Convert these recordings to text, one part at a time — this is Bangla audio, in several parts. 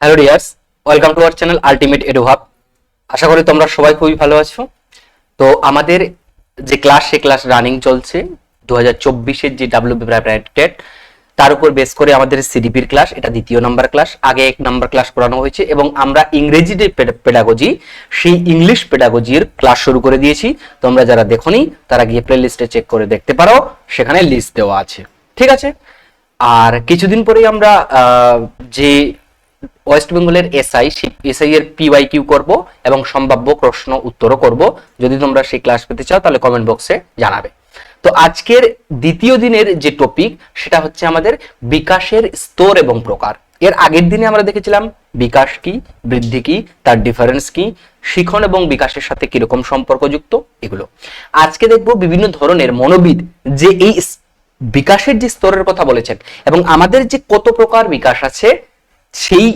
Hello dears, welcome to our channel ultimate EduHub. আশা করি তোমরা সবাই খুবই ভালো আছো। তো আমাদের যে ক্লাস সে ক্লাস রানিং চলছে 2024-এর যে ডাব্লিউবি প্রাইমারি টেট, তার উপর বেস করে আমাদের সিডিপির ক্লাস, এটা দ্বিতীয় নাম্বার ক্লাস। আগে 1 নাম্বার ক্লাস করানো হয়েছে এবং আমরা ইংরেজি যে পেডাগজি, সেই ইংলিশ পেডাগজির ক্লাস শুরু করে দিয়েছি। তোমরা যারা দেখোনি তারা গিয়ে প্লে লিস্টে চেক করে দেখতে পারো, সেখানে লিস্ট দেওয়া আছে। ঠিক আছে। আর কিছুদিন পরেই আমরা যে ওয়েস্ট বেঙ্গলের এসআই এর পিওয়াইকিউ করব এবং সম্ভাব্য প্রশ্ন উত্তরও করব। যদি তোমরা সেই ক্লাস পেতে চাও তাহলে কমেন্ট বক্সে জানাবে। তো আজকের দ্বিতীয় দিনের যে টপিক, সেটা হচ্ছে আমাদের বিকাশের স্তর এবং প্রকার। এর আগের দিনে আমরা দেখেছিলাম বিকাশ কি, বৃদ্ধি কি, তার ডিফারেন্স কি, শিখন এবং বিকাশের সাথে কিরকম সম্পর্কযুক্ত, এগুলো। আজকে দেখব বিভিন্ন ধরনের মনোবিদ যে এই বিকাশের যে স্তরের কথা বলেছেন এবং আমাদের যে কত প্রকার বিকাশ আছে, সেই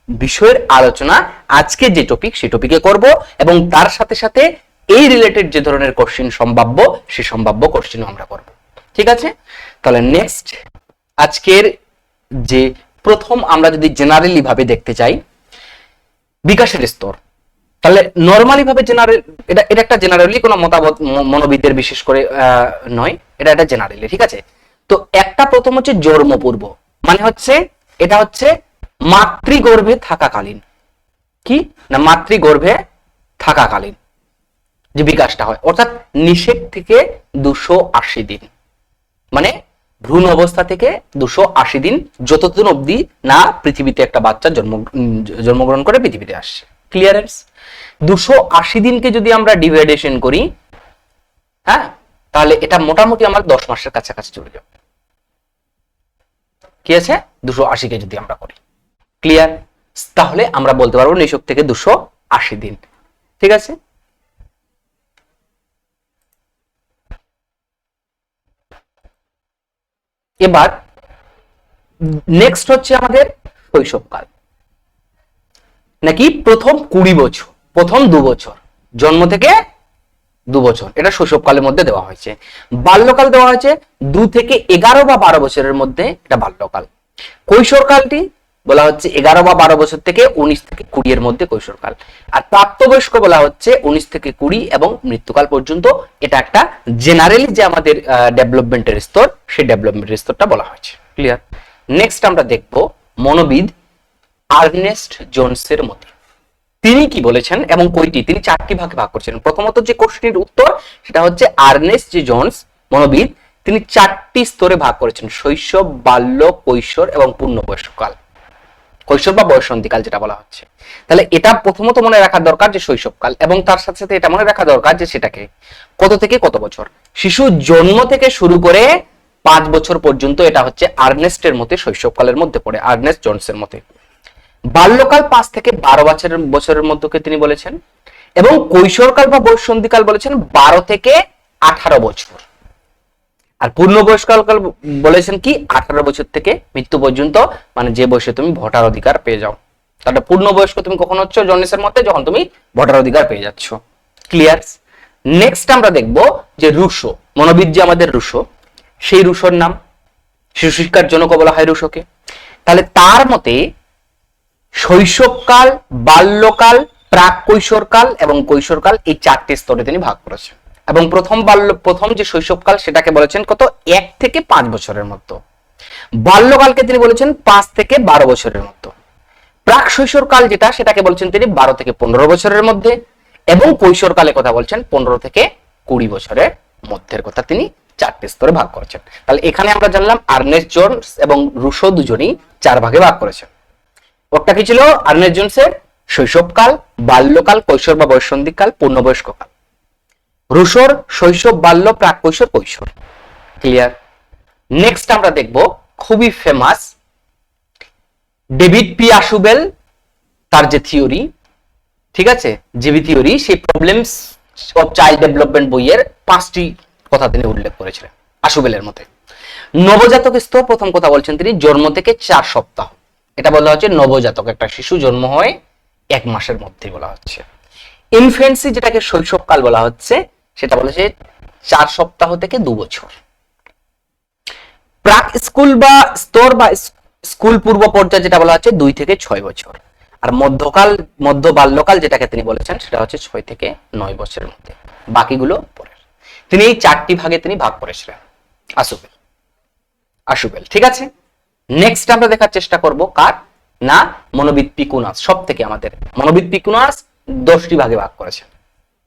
বিষয়ের আলোচনা আজকে যে টপিক, সেই টপিকে করব এবং তার সাথে সাথে এই রিলেটেড যে ধরনের কোশ্চেন সম্ভাব্য, সেই সম্ভাব্য কোশ্চেনও আমরা করব। ঠিক আছে। তাহলে নেক্সট, আজকের যে প্রথম আমরা যদি জেনারেলি ভাবে দেখতে চাই বিকাশের স্তর, তাহলে নরমালি ভাবে এটা একটা জেনারেলি কোনো মতামত মনোবিদদের বিশেষ করে নয়, এটা একটা জেনারেলি। ঠিক আছে। তো একটা প্রথম হচ্ছে জন্মপূর্ব, মানে হচ্ছে এটা হচ্ছে মাতৃগর্ভে থাকাকালীন। কি না, মাতৃগর্ভে থাকাকালীন যে বিকাশটা হয়, অর্থাৎ নিষেক থেকে 280 দিন, মানে ভ্রূণ অবস্থা থেকে 280 দিন, যতদিন অবধি না পৃথিবীতে একটা বাচ্চা জন্মগ্রহণ করে পৃথিবীতে আসছে। ক্লিয়ারেন্স? 280 দিনকে যদি আমরা ডিভাইডেশন করি, হ্যাঁ, তাহলে এটা মোটামুটি আমার 10 মাসের কাছাকাছি চলে যাবে। কি আছে? 280 কে যদি আমরা করি, ক্লিয়ার? তাহলে আমরা বলতে পারবো নিষেক থেকে 280 দিন। ঠিক আছে। এবার নেক্সট হচ্ছে আমাদের শৈশবকাল, নাকি প্রথম 20 বছর, প্রথম 2 বছর, জন্ম থেকে 2 বছর, এটা শৈশবকালের মধ্যে দেওয়া হয়েছে। বাল্যকাল দেওয়া হয়েছে 2 থেকে 11 বা 12 বছরের মধ্যে, এটা বাল্যকাল। কৈশোরকালটি বলা হচ্ছে 11 বা 12 বছর থেকে 19 থেকে 20 এর মধ্যে কৈশোরকাল। আর প্রাপ্তবয়স্ক বলা হচ্ছে 19 থেকে 20 এবং মৃত্যুকাল পর্যন্ত। এটা একটা জেনারেলি যে আমাদের ডেভেলপমেন্টের স্তর, সেই ডেভেলপমেন্টের স্তরটা বলা হয়েছে। ক্লিয়ার? নেক্সট আমরা দেখব মনোবিদ আর্নেস্ট জোনসের মতে তিনি কি বলেছেন এবং কয়টি, তিনি 4টি ভাগে ভাগ করছেন। প্রথমত যে কোশ্চেনের উত্তর, সেটা হচ্ছে আর্নেস্ট যে জোনস মনোবিদ, তিনি 4টি স্তরে ভাগ করেছেন: শৈশব, বাল্য, কৈশোর এবং পূর্ণবয়স্ককাল, কৈশোর বা বয়সন্ধিকাল যেটা বলা হচ্ছে। তাহলে এটা প্রথমত মনে রাখা দরকার যে শৈশবকাল, এবং তার সাথে সাথে এটা মনে রাখা দরকার যে সেটাকে কত থেকে কত বছর, শিশু জন্ম থেকে শুরু করে 5 বছর পর্যন্ত, এটা হচ্ছে আর্নেস্টের মতে শৈশবকালের মধ্যে পড়ে, আর্নেস্ট জোনসের মতে। বাল্যকাল 5 থেকে 12 বছরের মধ্যে তিনি বলেছেন, এবং কৈশোরকাল বা বয়ঃসন্ধিকাল বলেছেন 12 থেকে 18 বছর। আর পূর্ণবয়স্ককাল বলেছেন কি 18 বছর থেকে মৃত্যু পর্যন্ত, মানে যে বয়সে তুমি ভোটার অধিকার পেয়ে যাও। তাহলে পূর্ণবয়স্ক তুমি কখন হচ্ছ? জন্মের মধ্যে, যখন তুমি ভোটার অধিকার পেয়ে যাচ্ছ। ক্লিয়ার? নেক্সট আমরা দেখব যে রুশো, মনোবিদ যে আমাদের রুশো, সেই রুশোর নাম, শিশু শিক্ষার জনক বলা হয় রুশোকে। তাহলে তার মতে শৈশবকাল, বাল্যকাল, প্রাক কৈশোরকাল এবং কৈশোরকাল, এই 4টি স্তরে তিনি ভাগ করেছেন। এবং প্রথম যে শৈশবকাল, সেটাকে বলেছেন কত? 1 থেকে 5 বছরের মধ্যে। বাল্যকালকে তিনি বলেছেন 5 থেকে 12 বছরের মধ্যে। প্রাক শৈশবকাল যেটা, সেটাকে বলছেন তিনি 12 থেকে 15 বছরের মধ্যে। এবং কৈশোরকালে কথা বলছেন 15 থেকে 20 বছরের মধ্যের কথা তিনি 4টি স্তরে ভাগ করেছেন। তাহলে এখানে আমরা জানলাম আর্নেস্ট জোনস এবং রুশো দুজনেই 4 ভাগে ভাগ করেছেন। ওটা কি ছিল? আর্নেস্ট জোনসের শৈশবকাল, বাল্যকাল, কৈশোর বা বয়ঃসন্ধিকাল, পূর্ণবয়স্ককাল। রুশোর শৈশব, বাল্য, প্রাক কৈশোর, কৈশোর। ক্লিয়ার? নেক্সট আমরা দেখব খুবই ফেমাস ডেভিড পি আশুবেল, তার যে থিওরি, ঠিক আছে, জিবি থিওরি, সেই প্রবলেমস অফ চাইল্ড ডেভেলপমেন্ট বইয়ের 5টি কথা তিনি উল্লেখ করেছিলেন আশুবেলের মতে। নবজাতক স্তর, প্রথম কথা বলছেন তিনি জন্ম থেকে 4 সপ্তাহ, এটা বলা হচ্ছে নবজাতক, একটা শিশু জন্ম হয় 1 মাসের মধ্যে বলা হচ্ছে। ইনফেন্সি, যেটাকে শৈশবকাল বলা হচ্ছে, সেটা বলেছে 4 সপ্তাহ থেকে 2 বছর। প্রাক স্কুল বা স্তর বা স্কুল পূর্ব পর্যায়ে যেটা বলা হচ্ছে 2 থেকে 6 বছর, আর মধ্য বাল্যকাল যেটাকে তিনি বলেছেন সেটা হচ্ছে 6 থেকে 9 বছরের মধ্যে, বাকিগুলো পরের। তিনি এই 4টি ভাগে তিনি ভাগ করেছিলেন। আশুবেল, ঠিক আছে। নেক্সট আমরা দেখার চেষ্টা করব কার না, মনোবিদ পিকুনাস। সব থেকে আমাদের মনোবিদ পিকুনাস 10টি ভাগে ভাগ করেছেন,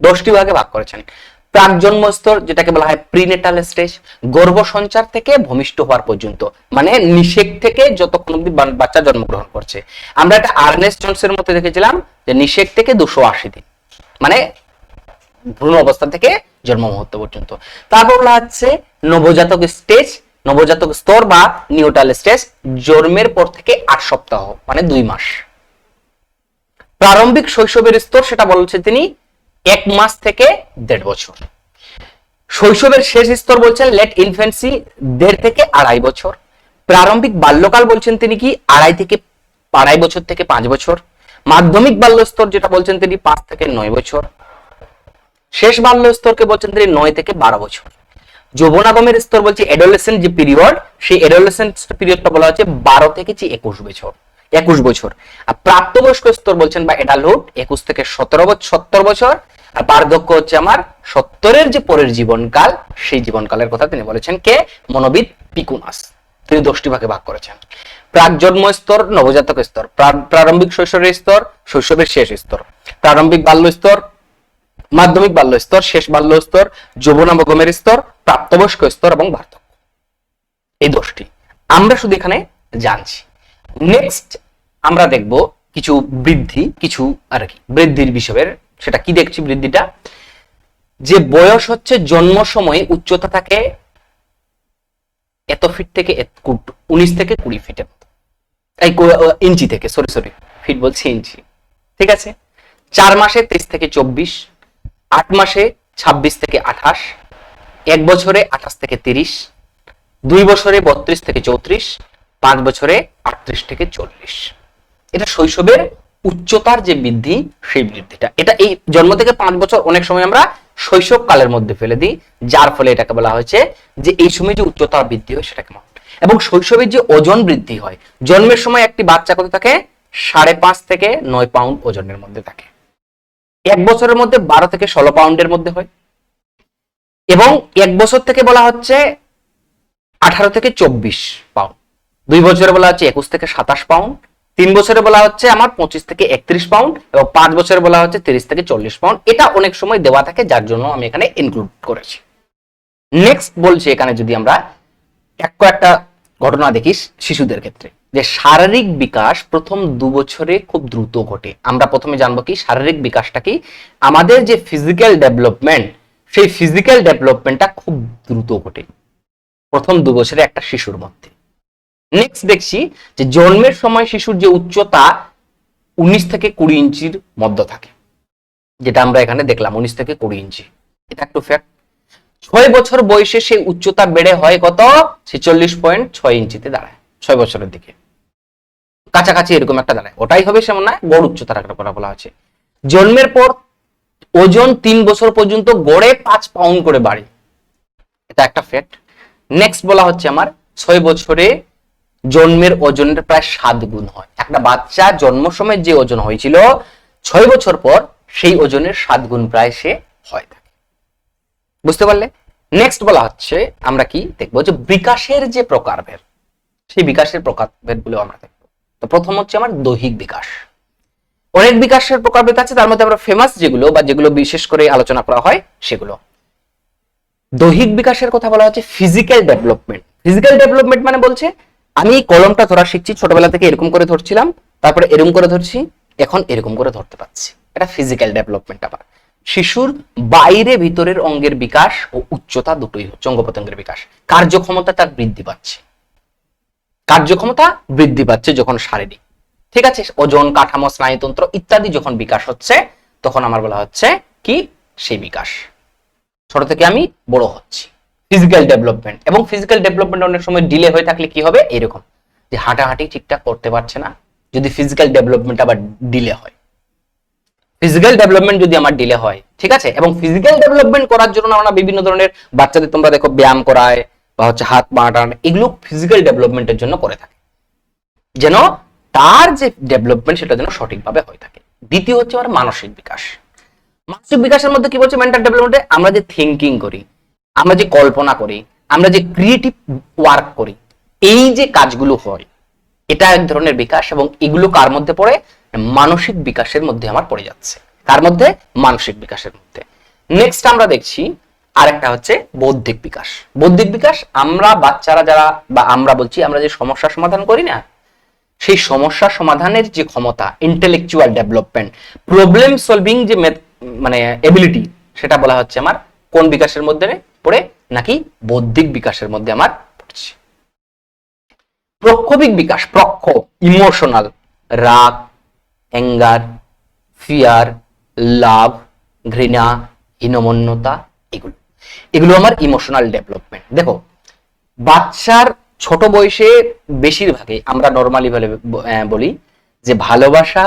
10টি ভাগে ভাগ করেছেন। প্রাক জন্ম স্তর যেটাকে বলা হয় প্রিনেটাল স্টেজ, গর্ভ সঞ্চার থেকে ভূমিষ্ঠ হওয়ার পর্যন্ত, মানে নিষেক থেকে যতক্ষণ অব্দি বাচ্চা জন্মগ্রহণ করছে। আমরা একটা আর্নেস্ট জনসের মধ্যে দেখেছিলাম যে নিষেক থেকে 280 দিন, মানে ভ্রূণ অবস্থা থেকে জন্ম মুহূর্ত পর্যন্ত। তারপর বলা হচ্ছে নবজাতক স্টেজ, নবজাতক স্তর বা নিওটাল স্টেজ, জন্মের পর থেকে 8 সপ্তাহ মানে 2 মাস। প্রারম্ভিক শৈশবের স্তর সেটা বলছে তিনি 1 মাস থেকে 1.5 বছর। শৈশবের শেষ স্তর বলছেন লেট ইনফ্যান্সি 1.5 থেকে 2.5 বছর। প্রারম্ভিক বাল্যকাল বলছেন তিনি কি 2.5 বছর থেকে 5 বছর। মাধ্যমিক বাল্য স্তর যেটা বলছেন তিনি 5 থেকে 9 বছর। শেষ বাল্য স্তরকে বলছেন তিনি 9 থেকে 12 বছর। যৌবনাগমের স্তর বলছে অ্যাডোলেসেন্ট যে পিরিয়ড, সেই অ্যাডোলেসেন্ট পিরিয়ডটা বলা হচ্ছে 12 থেকে 21 বছর, 21 বছর। আর প্রাপ্তবয়স্ক স্তর বলছেন বা অ্যাডাল্টহুড 21 থেকে 70 বছর। আর বার্ধক্য হচ্ছে আমার 70-এর যে পরের জীবনকাল, সেই জীবনকালের কথা তিনি বলেছেন কে, মনোবিদ পিকুনাস। তিনি 10টি ভাগে ভাগ করেছেন। প্রাক জন্ম স্তর, নবজাতক স্তর, প্রারম্ভিক শৈশবের স্তর, শৈশবের শেষ স্তর, প্রারম্ভিক বাল্য স্তর, মাধ্যমিক বাল্য স্তর, শেষ বাল্য স্তর, যৌবনাগমের স্তর, প্রাপ্তবয়স্ক স্তর এবং বার্ধক্য। এই 10টি আমরা শুধু এখানে জানছি। নেক্সট আমরা দেখব কিছু বৃদ্ধি, কিছু আর কি বৃদ্ধির বিষয়ের। সেটা কি দেখছি বৃদ্ধিটা, যে বয়স হচ্ছে জন্ম সময়ে উচ্চতা থাকে এত ফিট থেকে 19 থেকে 20 ফিটের মতো, এই ইঞ্চি থেকে, সরি ফিট বলছি, ইঞ্চি, ঠিক আছে। 4 মাসে 23 থেকে 24, 8 মাসে 26 থেকে 28, 1 বছরে 28 থেকে 30, 2 বছরে 32 থেকে 34, 5 বছরে 38 থেকে 40। এটা শৈশবের উচ্চতার যে বৃদ্ধি, সেই বৃদ্ধিটা। এটা এই জন্ম থেকে 5 বছর অনেক সময় আমরা শৈশব কালের মধ্যে ফেলে দিই, যার ফলে এটাকে বলা হয়েছে যে এই সময় যে উচ্চতার বৃদ্ধি হয় সেটা কেমন। এবং শৈশবের যে ওজন বৃদ্ধি হয়, জন্মের সময় একটি বাচ্চা কত থাকে, 5.5 থেকে 9 পাউন্ড ওজনের মধ্যে থাকে। 1 বছরের মধ্যে 12 থেকে 16 পাউন্ডের মধ্যে হয়। এবং 1 বছর থেকে বলা হচ্ছে 18 থেকে 24 পাউন্ড। 2 বছরে বলা হচ্ছে 21 থেকে 27 পাউন্ড। 3 বছরে বলা হচ্ছে আমার 25 থেকে 31 পাউন্ড, এবং 5 বছরে বলা হচ্ছে 30 থেকে 40 পাউন্ড। এটা অনেক সময় দেওয়া থাকে, যার জন্য আমি এখানে ইনক্লুড করেছি। নেক্সট বলছি এখানে যদি আমরা একটা ঘটনা দেখি শিশুদের ক্ষেত্রে, যে শারীরিক বিকাশ প্রথম 2 বছরে খুব দ্রুত ঘটে। আমরা প্রথমে জানবো কি শারীরিক বিকাশটা কি, আমাদের যে ফিজিক্যাল ডেভেলপমেন্ট, সেই ফিজিক্যাল ডেভেলপমেন্টটা খুব দ্রুত ঘটে প্রথম 2 বছরে একটা শিশুর মধ্যে। নেক্সট দেখছি যে জন্মের সময় শিশুর যে উচ্চতা 19 থেকে 20 ইঞ্চির মধ্যে থাকে, যেটা আমরা এখানে দেখলাম 19 থেকে 20 ইঞ্চি। এটা একটু ফ্যাক্ট। 6 বছর বয়সে সেই উচ্চতা বেড়ে হয় কত, 46.6 ইঞ্চিতে দাঁড়ায় 6 বছরের দিকে, কাছাকাছি এরকম একটা দাঁড়ায়। ওটাই হবে সেমন না, গড় উচ্চতার একটা কথা বলা হচ্ছে। জন্মের পর ওজন 3 বছর পর্যন্ত গড়ে 5 পাউন্ড করে বাড়ে, এটা একটা ফ্যাক্ট। নেক্সট বলা হচ্ছে আমার 6 বছরে জন্মের ওজনের প্রায় 7 গুণ হয়। একটা বাচ্চা জন্ম সময় যে ওজন হয়েছিল 6 বছর পর সেই ওজনের 7 গুণ প্রায় সে হয় থাকে। বুঝতে পারলে? নেক্সট বলা হচ্ছে আমরা কি দেখবো, যে বিকাশের যে প্রকারভেদ, সেই বিকাশের প্রকারভেদ গুলো আমরা দেখবো। তো প্রথম হচ্ছে আমার দৈহিক বিকাশ। অনেক বিকাশের প্রকারভেদ আছে, তার মধ্যে আমরা ফেমাস যেগুলো বা যেগুলো বিশেষ করে আলোচনা করা হয় সেগুলো। দৈহিক বিকাশের কথা বলা হচ্ছে ফিজিক্যাল ডেভেলপমেন্ট। ফিজিক্যাল ডেভেলপমেন্ট মানে বলছে আমি কলমটা ধরা শিখছি, ছোটবেলা থেকে এরকম করে ধরছিলাম, তারপরে এরকম করে ধরছি, এখন এরকম করে ধরতে পারছি, এটা ফিজিক্যাল ডেভেলপমেন্ট। আবার শিশুর বাইরে ভিতরের অঙ্গের বিকাশ ও উচ্চতা দুটোই হচ্ছে, অঙ্গ প্রত্যঙ্গের বিকাশ। কার্যক্ষমতা তার বৃদ্ধি পাচ্ছে, কার্যক্ষমতা বৃদ্ধি পাচ্ছে যখন শারীরিক, ঠিক আছে, ওজন, কাঠামো, স্নায়ুতন্ত্র ইত্যাদি যখন বিকাশ হচ্ছে, তখন আমার বলা হচ্ছে কি সেই বিকাশ। ছোট থেকে আমি বড় হচ্ছি, ফিজিক্যাল ডেভেলপমেন্ট। এবং ফিজিক্যাল ডেভেলপমেন্ট অনেক সময় ডিলে হয়ে থাকলে কি হবে, এরকম যে হাঁটাহাঁটি ঠিকঠাক করতে পারছে না, যদি ফিজিক্যাল ডেভেলপমেন্ট আবার ডিলে হয়, ফিজিক্যাল ডেভেলপমেন্ট যদি আমার ডিলে হয়, ঠিক আছে। এবং ফিজিক্যাল ডেভেলপমেন্ট করার জন্য আমরা বিভিন্ন ধরনের বাচ্চাদের তোমরা দেখো ব্যায়াম করায় বা হচ্ছে হাত পা টান, এগুলো ফিজিক্যাল ডেভেলপমেন্টের জন্য করে থাকে। যেন তার যে ডেভেলপমেন্ট সেটা যেন সঠিকভাবে হয়ে থাকে। দ্বিতীয় হচ্ছে আমার মানসিক বিকাশ। মানসিক বিকাশের মধ্যে কি বলছে মেন্টাল ডেভেলপমেন্টে, আমরা যে থিঙ্কিং করি, আমরা যে কল্পনা করি, আমরা যে ক্রিয়েটিভ ওয়ার্ক করি, এই যে কাজগুলো হয়, এটা এক ধরনের বিকাশ, এবং এগুলো কার মধ্যে পড়ে? মানসিক বিকাশের মধ্যে আমার পড়ে যাচ্ছে। কার মধ্যে? মানসিক বিকাশের মধ্যে। নেক্সট আমরা দেখছি আরেকটা হচ্ছে বৌদ্ধিক বিকাশ। বৌদ্ধিক বিকাশ আমরা বাচ্চারা যারা, বা আমরা বলছি আমরা যে সমস্যা সমাধান করি না, সেই সমস্যা সমাধানের যে ক্ষমতা, ইন্টেলেকচুয়াল ডেভেলপমেন্ট, প্রবলেম সলভিং যে মানে এবিলিটি, সেটা বলা হচ্ছে আমার কোন বিকাশের মধ্যে পড়ে? নাকি বৌদ্ধিক বিকাশের মধ্যে আমার পড়ছে। প্রক্ষোভিক বিকাশ, প্রক্ষোভ, ইমোশনাল, রাগ, অ্যাঙ্গার, ফিয়ার, লাভ, ঘৃণা, হীনমন্যতা, এগুলো এগুলো আমার ইমোশনাল ডেভেলপমেন্ট। দেখো, বাচ্চার ছোট বয়সে বেশিরভাগই আমরা নর্মালি বলি যে ভালোবাসা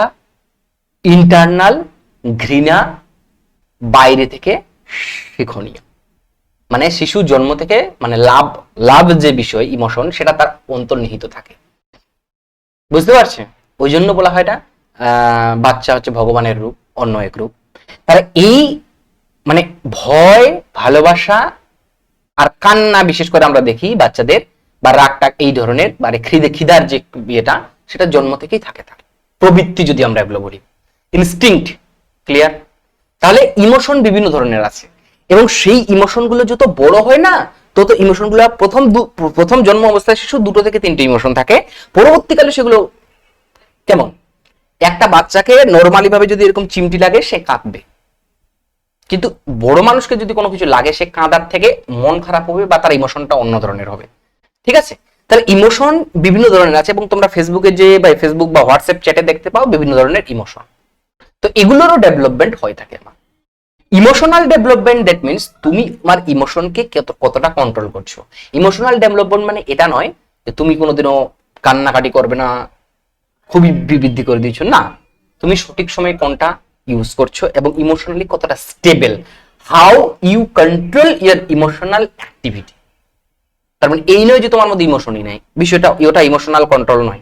ইন্টারনাল, ঘৃণা বাইরে থেকে শিক্ষণীয়। মানে শিশু জন্ম থেকে মানে লাভ লাভ যে বিষয় ইমোশন, সেটা তার অন্তর্নিহিত থাকে, বুঝতে পারছে? ওই জন্য বলা হয় এটা বাচ্চা হচ্ছে ভগবানের রূপ, অন্য এক রূপ। তার এই মানে ভয়, ভালোবাসা আর কান্না বিশেষ করে আমরা দেখি বাচ্চাদের, বা রাগটা এই ধরনের, মানে খিদার যে ইয়েটা, সেটা জন্ম থেকেই থাকে। তার প্রবৃত্তি যদি আমরা এগুলো বলি, ইনস্টিংক্ট, ক্লিয়ার? তাহলে ইমোশন বিভিন্ন ধরনের আছে, এবং সেই ইমোশনগুলো যত বড় হয় না, তত ইমোশনগুলো প্রথম জন্ম অবস্থায় শিশু 2 থেকে 3টে ইমোশন থাকে, পরবর্তীকালে সেগুলো কেমন? একটা বাচ্চাকে নর্মালি ভাবে যদি এরকম চিমটি লাগে, সে কাঁদবে, কিন্তু বড় মানুষকে যদি কোনো কিছু লাগে, সে কাঁদার থেকে মন খারাপ হবে, বা তার ইমোশনটা অন্য ধরনের হবে। ঠিক আছে? তাহলে ইমোশন বিভিন্ন ধরনের আছে, এবং তোমরা ফেসবুকে যে বা ফেসবুক বা হোয়াটসঅ্যাপ চ্যাটে দেখতে পাও বিভিন্ন ধরনের ইমোশন। তো এগুলোরও ডেভেলপমেন্ট হয়ে থাকে আমার। ইমোশনাল ডেভেলপমেন্ট দ্যাট মিনস তুমি তোমার ইমোশনকে কতটা কন্ট্রোল করছো। ইমোশনাল ডেভেলপমেন্ট মানে এটা নয় যে তুমি কোনোদিনও কান্নাকাটি করবে না, খুবই বৃদ্ধি করে দিচ্ছ না, তুমি সঠিক সময়ে কোনটা ইউজ করছো, এবং ইমোশনালি কতটা stable, how you control your emotional activity. তার মানে এই নয় যে তোমার মধ্যে ইমোশনই নাই, বিষয়টা ওটা ইমোশনাল কন্ট্রোল নয়,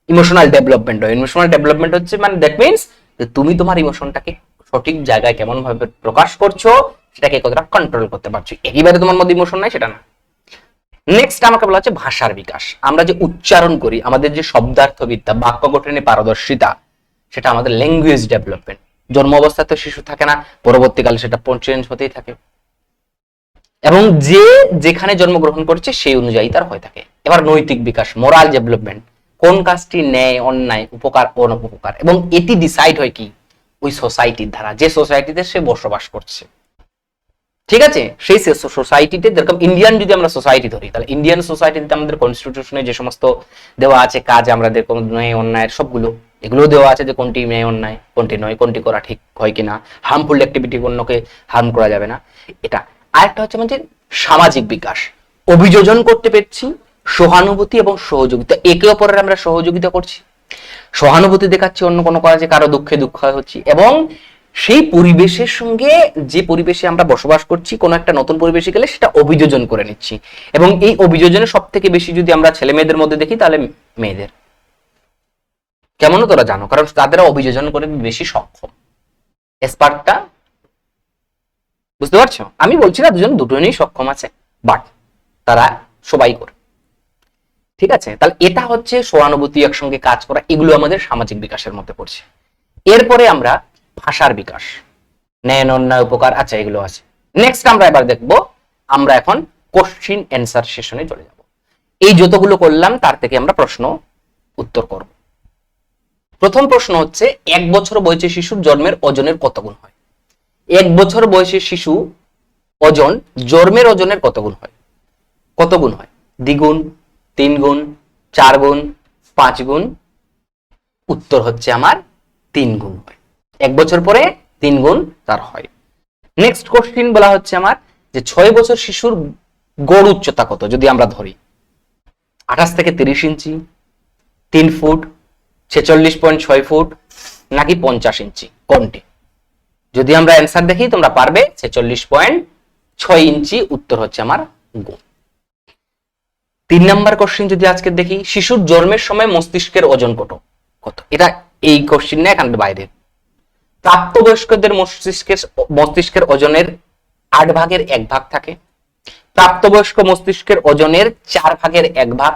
ইমোশনাল ডেভেলপমেন্ট হয়। ইমোশনাল ডেভেলপমেন্ট হচ্ছে মানে দ্যাট মিনস যে তুমি তোমার ইমোশনটাকে সঠিক জায়গায় কেমন ভাবে প্রকাশ করছো, সেটাকে কতটা কন্ট্রোল করতে পারছো। একেবারে তোমার মধ্যে ইমোশন নাই সেটা না। নেক্সট আমাকে বলা হচ্ছে ভাষার বিকাশ। আমরা যে উচ্চারণ করি, আমাদের যে শব্দার্থবিদ্যা, বাক্য গঠনে পারদর্শিতা, সেটা আমাদের ল্যাঙ্গুয়েজ ডেভেলপমেন্ট। জন্ম অবস্থায় তো শিশু থাকে না, পরবর্তীকালে সেটা চেঞ্জ হতেই থাকে, এবং যে যেখানে জন্মগ্রহণ করছে সেই অনুযায়ী তার হয়ে থাকে। এবার নৈতিক বিকাশ, মোরাল ডেভেলপমেন্ট, কোন কাজটি ন্যায়, অন্যায়, উপকার, অনুপকার, এবং এটি ডিসাইড হয় কি ওই সোসাইটির দ্বারা, যে সোসাইটিতে সে বসবাস করছে। ঠিক আছে? সেই সোসাইটিতে, যেরকম ইন্ডিয়ান যদি আমরা সোসাইটি ধরি, তাহলে ইন্ডিয়ান সোসাইটিতে আমাদের কনস্টিটিউশনে যে সমস্ত দেওয়া আছে কাজ, আমাদের কোন ন্যায় অন্যায়ের সবগুলো, এগুলো দেওয়া আছে যে কোনটি ন্যায় অন্যায়, কোনটি নয়, কোনটি করা ঠিক হয় কিনা, হার্মফুল অ্যাক্টিভিটি অন্যকে হার্ম করা যাবে না, এটা। আরেকটা হচ্ছে মানে সামাজিক বিকাশ, অভিযোজন করতে পেরেছি, সহানুভূতি এবং সহযোগিতা, একে অপরের আমরা সহযোগিতা করছি, সহানুভূতি দেখাচ্ছি অন্য কোনো কাজে, কারো দুঃখে দুঃখ হচ্ছি, এবং সেই পরিবেশের সঙ্গে, যে পরিবেশে আমরা বসবাস করছি, কোনো একটা নতুন পরিবেশে গেলে সেটা অভিযোজন করে নিচ্ছি। এবং এই অভিযোজনে সব থেকে বেশি যদি আমরা ছেলে মেয়েদের মধ্যে দেখি, তাহলে মেয়েদের। কেমন তোরা জানো? কারণ তাদের অভিযোজন করে বেশি সক্ষম। এক্সপার্টটা বুঝতে পারছো? আমি বলছি না দুটো নিয়েই সক্ষম আছে, বাট তারা সবাই করে। ঠিক আছে? তাহলে এটা হচ্ছে সহানুভূতি, একসঙ্গে কাজ করা, এগুলো আমাদের সামাজিক বিকাশের মধ্যে পড়ছে। এরপরে আমরা ভাষার বিকাশ, ন্যায়, অন্যায়, উপকার, আচ্ছা এগুলো আছে। নেক্সট আমরা এবার দেখবো, আমরা এখন কোশ্চিন অ্যান্সার সেশনে চলে যাব। এই যতগুলো করলাম তার থেকে আমরা প্রশ্ন উত্তর করব। প্রথম প্রশ্ন হচ্ছে, 1 বছর বয়সী শিশুর জন্মের ওজনের কত গুণ হয়? 1 বছর বয়সী শিশু ওজন জন্মের ওজনের কত গুণ হয়? কত গুণ হয়? দ্বিগুণ, 3 গুণ, 4 গুণ, 5 গুণ? উত্তর হচ্ছে আমার 3 গুণ হয়। 1 বছর পরে 3 গুণ তার হয়। নেক্সট কোশ্চিন বলা হচ্ছে আমার যে 6 বছর শিশুর গড় উচ্চতা কত যদি আমরা ধরি? 28 থেকে 30 ইঞ্চি, 3 ফুট, 46.6 ফুট, নাকি 50 ইঞ্চি, কোনটি? যদি আমরা অ্যান্সার দেখি, তোমরা পারবে 46.6 ইঞ্চি উত্তর হচ্ছে আমার গুণ। 3 নাম্বার কোশ্চেন যদি আজকে দেখি, শিশুর জন্মের সময় মস্তিষ্কের ওজন কত? এটা এই কোশ্চেন না, এখানে বাইরে। প্রাপ্তবয়স্কদের মস্তিষ্কের ওজনের 8 ভাগের 1 ভাগ থাকে। প্রাপ্তবয়স্ক মস্তিষ্কের ওজনের 4 ভাগের 1 ভাগ,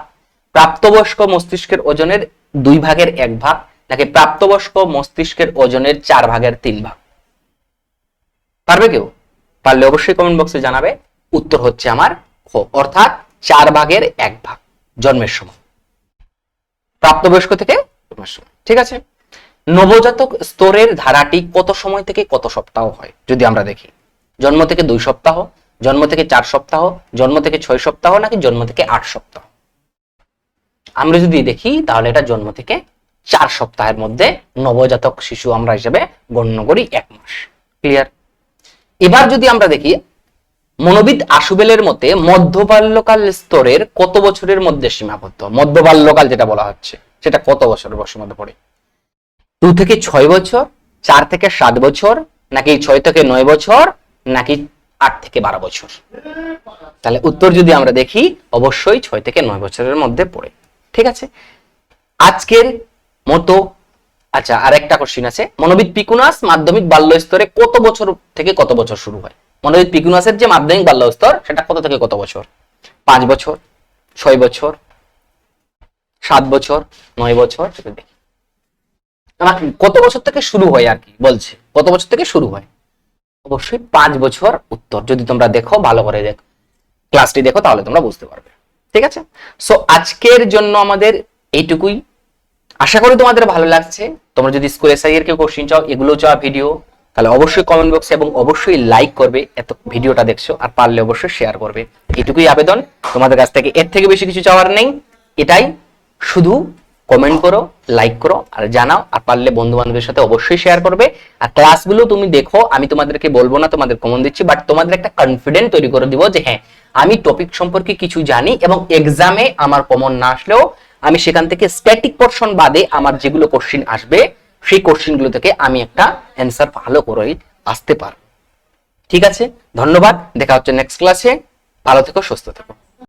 প্রাপ্তবয়স্ক মস্তিষ্কের ওজনের 2 ভাগের 1 ভাগ, নাকি প্রাপ্তবয়স্ক মস্তিষ্কের ওজনের 4 ভাগের 3 ভাগ? পারবে কেউ? পারলে অবশ্যই কমেন্ট বক্সে জানাবে। উত্তর হচ্ছে আমার খ, অর্থাৎ 4 ভাগের 1 ভাগ জন্মের সময়, প্রাপ্তবয়স্ক থেকে জন্মের সময়। ঠিক আছে। নবজাতক স্তরের ধারাটি কত সময় থেকে কত সপ্তাহ হয় যদি আমরা দেখি? জন্ম থেকে 2 সপ্তাহ, জন্ম থেকে 4 সপ্তাহ, জন্ম থেকে 6 সপ্তাহ, নাকি জন্ম থেকে 8 সপ্তাহ? আমরা যদি দেখি তাহলে এটা জন্ম থেকে 4 সপ্তাহের মধ্যে নবজাতক শিশু আমরা হিসেবে গণ্য করি 1 মাস। ক্লিয়ার? এবার যদি আমরা দেখি, মনোবিদ আশুবেলের মতে মধ্যবাল্যকাল স্তরের কত বছরের মধ্যে সীমাবদ্ধ? মধ্যবাল্যকাল যেটা বলা হচ্ছে সেটা কত বছরের মধ্যে পড়ে? 2 থেকে 6 বছর, 4 থেকে 7 বছর, নাকি 6 থেকে 9 বছর, নাকি 8 থেকে 12 বছর? তাহলে উত্তর যদি আমরা দেখি, অবশ্যই 6 থেকে 9 বছরের মধ্যে পড়ে। ঠিক আছে। আজকের মতো আচ্ছা, আরেকটা কোশ্চেন আছে, মনোবিদ পিকুনাস মাধ্যমিক বাল্য স্তরে কত বছর থেকে কত বছর শুরু হয়? মনোবিদ পিকুনাসের যে মাধ্যমিক বাল্য স্তর সেটা কত থেকে কত বছর? 5 বছর, 6 বছর, 7 বছর, 9 বছর? দেখি কত বছর থেকে শুরু হয় আর কি বলছে, কত বছর থেকে শুরু হয়? অবশ্যই 5 বছর উত্তর। যদি তোমরা দেখো, ভালো করে দেখো, ক্লাসটি দেখো, তাহলে তোমরা বুঝতে পারবে। ঠিক আছে। সো আজকের জন্য আমাদের এইটুকুই। আশা করি তোমাদের ভালো লাগছে। তোমরা যদি স্কুল এসআই এর কেউ কোশ্চেন চাও, এগুলো চাও ভিডিও, তাহলে অবশ্যই কমেন্ট বক্সে এবং অবশ্যই লাইক করবে এত ভিডিওটা দেখছো, আর পারলে অবশ্যই শেয়ার করবে। এইটুকুই আবেদন তোমাদের কাছ থেকে, এর থেকে বেশি কিছু চাওয়ার নেই। এটাই, শুধু কমেন্ট করো, লাইক করো আর জানাও, আর পারলে বন্ধু বান্ধবের সাথে অবশ্যই শেয়ার করবে। আর ক্লাসগুলো তুমি দেখো, আমি তোমাদেরকে বলবো না তোমাদের কমন দিচ্ছি, বাট তোমাদের একটা কনফিডেন্ট তৈরি করে দিব যে হ্যাঁ, আমি টপিক সম্পর্কে কিছু জানি, এবং এক্সামে আমার কমন না আসলেও আমি সেখান থেকে স্ট্যাটিক পোরশন বাদে আমার যেগুলো কোশ্চেন আসবে সেই কোশ্চেনগুলো থেকে আমি একটা অ্যান্সার ভালো করে আসতে পারবো। ঠিক আছে, ধন্যবাদ। দেখা হচ্ছে নেক্সট ক্লাসে। ভালো থেকো, সুস্থ থেকো।